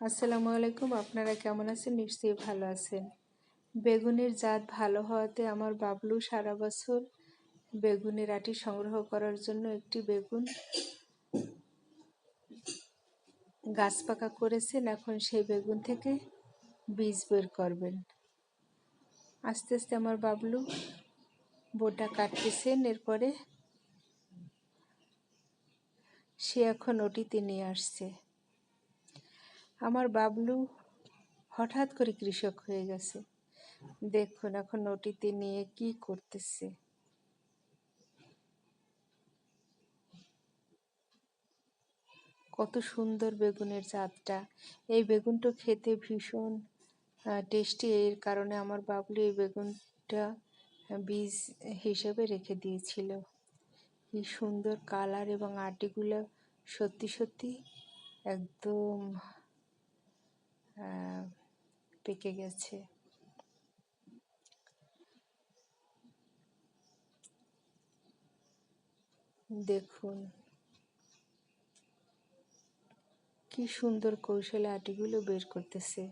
আসসালামু আলাইকুম। আপনারা কেমন আছেন? নিশ্চয়ই ভালো আছেন। বেগুনের জাত ভালো হওয়াতে আমার বাবলু সারা বছর বেগুনের আটি সংগ্রহ করার জন্য একটি বেগুন গাছ পাকা করেছেন। এখন সেই বেগুন থেকে বীজ বের করবেন। আস্তে আস্তে আমার বাবলু বোটা কাটতেছেন। এরপরে সে এখন ওটিতে নিয়ে আসছে। আমার বাবলু হঠাৎ করে কৃষক হয়ে গেছে। দেখুন এখন ওটিতে নিয়ে কি করতেছে। কত সুন্দর বেগুনের জাতটা। এই বেগুনটা খেতে ভীষণ টেস্টি। এর কারণে আমার বাবলু এই বেগুনটা বীজ হিসেবে রেখে দিয়েছিল। কি সুন্দর কালার এবং আটিগুলো সত্যি সত্যি একদম পেকে গেছে। দেখুন কি সুন্দর কৌশলে আটিগুলো বের করতেছে।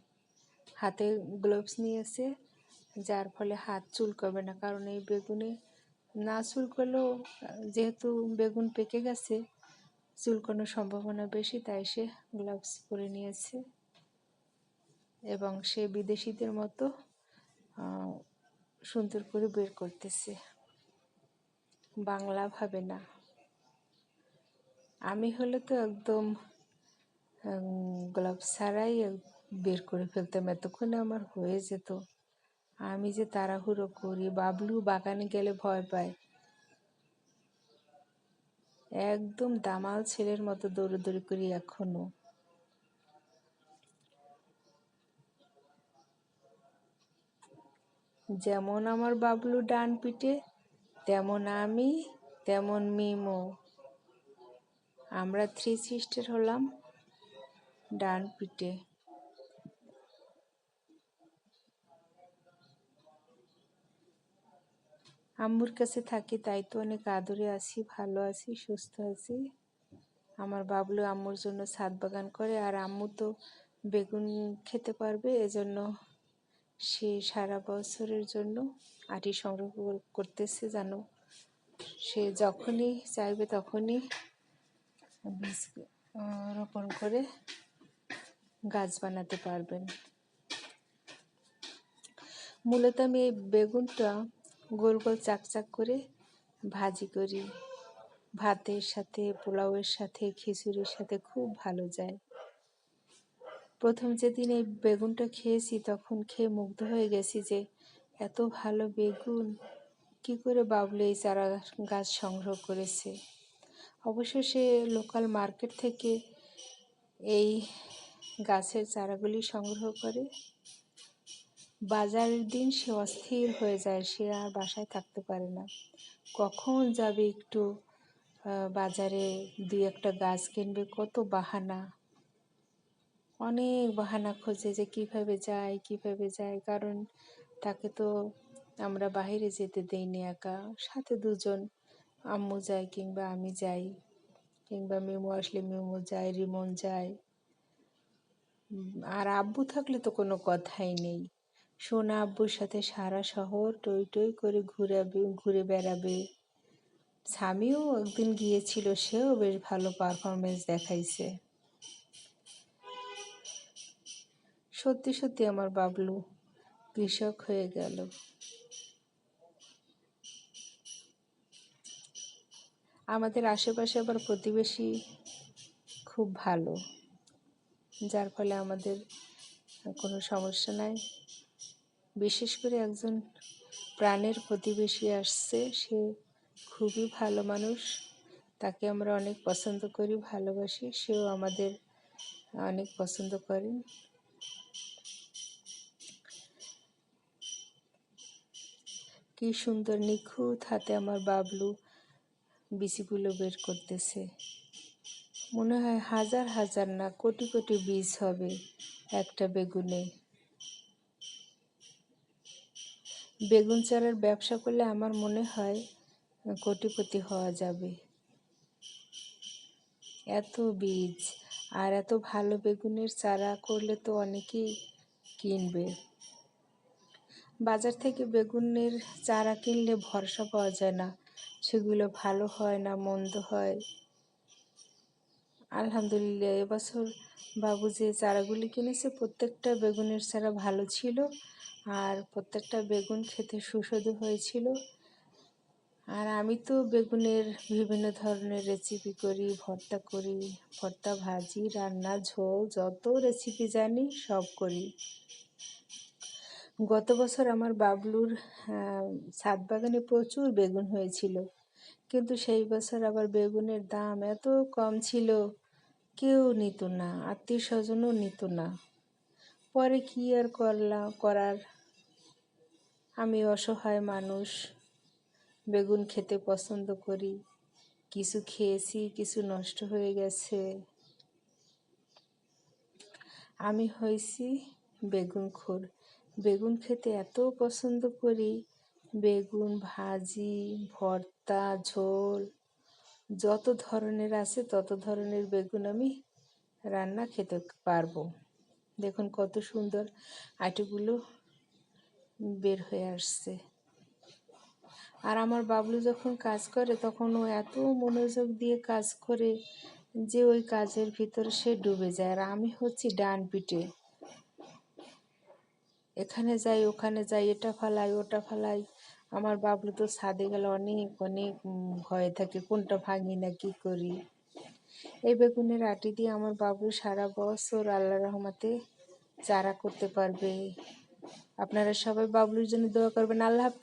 হাতে গ্লোভস নিয়েছে, যার ফলে হাত চুলকাবে না। কারণ এই বেগুনে না চুলকালেও যেহেতু বেগুন পেকে গেছে, চুলকানোর সম্ভাবনা বেশি, তাই সে গ্লাভস পরে নিয়েছে এবং সে বিদেশিদের মতো সুন্দর করে বের করতেছে, বাংলা ভাবে না। আমি হলে তো একদম গ্লাভস ছাড়াই বের করে ফেলতাম, এতক্ষণে আমার হয়ে যেত। আমি যে তাড়াহুড়ো করি। বাবলু বাগানে গেলে ভয় পায়, একদম দামাল ছেলের মতো দৌড়াদৌড়ি করি এখনো। যেমন আমার বাবলু ডান পিঠে, তেমন আমি, তেমন মিমো। আমরা 3 সিস্টার হলাম ডান পিঠে। আম্মুর কাছে থাকি, তাই তো অনেক আদরে আছি, ভালো আছি, সুস্থ আছি। আমার বাবলু আম্মুর জন্য ছাদ বাগান করে, আর আম্মু তো বেগুন খেতে পারবে, এজন্য সে সারা বছরের জন্য আটি সংগ্রহ করতেছে, জানো সে যখনই চাইবে তখনই বীজ রোপণ করে গাছ বানাতে পারবেন। মূলত আমি এই বেগুনটা গোল গোল চাকচাক করে ভাজি করি, ভাতের সাথে, পোলাওয়ের সাথে, খিচুড়ির সাথে খুব ভালো যায়। প্রথম যেদিন এই বেগুনটা খেয়েছি তখন খেয়ে মুগ্ধ হয়ে গেছি যে এত ভালো বেগুন কি করে বাবলু এই চারা গাছ সংগ্রহ করেছে। অবশ্য সে লোকাল মার্কেট থেকে এই গাছের চারাগুলি সংগ্রহ করে। বাজারের দিন সে অস্থির হয়ে যায়, সে আর বাসায় থাকতে পারে না। কখন যাবে একটু বাজারে, 2-1টা গাছ কিনবে, কত বাহানা, অনেক বাহানা খোঁজে যে কিভাবে যায়। কারণ তাকে তো আমরা বাইরে যেতে দেইনি একা, সাথে 2জন, আম্মু যায় কিংবা আমি যাই, কিংবা মিমু আসলে মিমু যায়, রিমন যায়। আর আব্বু থাকলে তো কোনো কথাই নেই। সোনা আব্বুর সাথে সারা শহর টই টই করে ঘুরে বেড়াবে। স্বামীও একদিন গিয়েছিল, সেও বেশ ভালো পারফরমেন্স দেখাইছে। সত্যি সত্যি আমার বাবলু কৃষক হয়ে গেল। আমাদের আশেপাশে আবার প্রতিবেশী খুব ভালো, যার ফলে আমাদের কোনো সমস্যা নাই। বিশেষ করে একজন প্রাণের প্রতিবেশী আসছে, সে খুবই ভালো মানুষ, তাকে আমরা অনেক পছন্দ করি, ভালোবাসি, সেও আমাদের অনেক পছন্দ করেন। কি সুন্দর নিখুঁত হাতে আমার বাবলু বীজগুলো বের করতেছে। মনে হয় হাজার হাজার না, কোটি কোটি বীজ হবে একটা বেগুনে। বেগুন চারার ব্যবসা করলে আমার মনে হয় কোটিপতি হওয়া যাবে। এত বীজ, আর এত ভালো বেগুনের চারা করলে তো অনেকেই কিনবে। বাজার থেকে বেগুনের চারা কিনলে ভরসা পাওয়া যায় না, সেগুলো ভালো হয় না মন্দ হয়। আলহামদুলিল্লাহ এবছর বাবু যে চারাগুলি কিনেছে প্রত্যেকটা বেগুনের চারা ভালো ছিল, আর প্রত্যেকটা বেগুন খেতে সুস্বাদু হয়েছিল। আর আমি তো বেগুনের বিভিন্ন ধরনের রেসিপি করি, ভর্তা করি, ভর্তা, ভাজি, রান্না, ঝোল, যত রেসিপি জানি সব করি। গত বছর আমার বাবলুর ছাদ বাগানে প্রচুর বেগুন হয়েছিল, কিন্তু সেই বছর আবার বেগুনের দাম এত কম ছিল, কেউ নিত না, আত্মীয় স্বজনও নিত না। পরে কি আর করার, আমি অসহায় মানুষ, বেগুন খেতে পছন্দ করি, কিছু খেয়েছি, কিছু নষ্ট হয়ে গেছে। আমি হয়েছি বেগুনখোর, বেগুন খেতে এত পছন্দ করি, বেগুন ভাজি, ভর্তা, ঝোল, যত ধরনের আছে তত ধরনের বেগুন আমি রান্না খেতে পারবো। দেখুন কত সুন্দর আটিগুলো বের হয়ে আসছে। আর আমার বাবলু যখন কাজ করে তখন ও এত মনোযোগ দিয়ে কাজ করে যে ওই কাজের ভিতরে সে ডুবে যায়। আর আমি হচ্ছি ডান পিঠে, এখানে যাই ওখানে যাই, এটা ফালাই ওটা ফালাই। আমার বাবলু তো ছাদে গেলে অনেক অনেক ভয়ে থাকে কোনটা ভাঙি না কি করি। এই বেগুনের আটি দিয়ে আমার বাবলু সারা বছর আল্লাহর রহমতে চারা করতে পারবে। আপনারা সবাই বাবলুর জন্য দোয়া করবেন। আল্লাহ হাফেজ।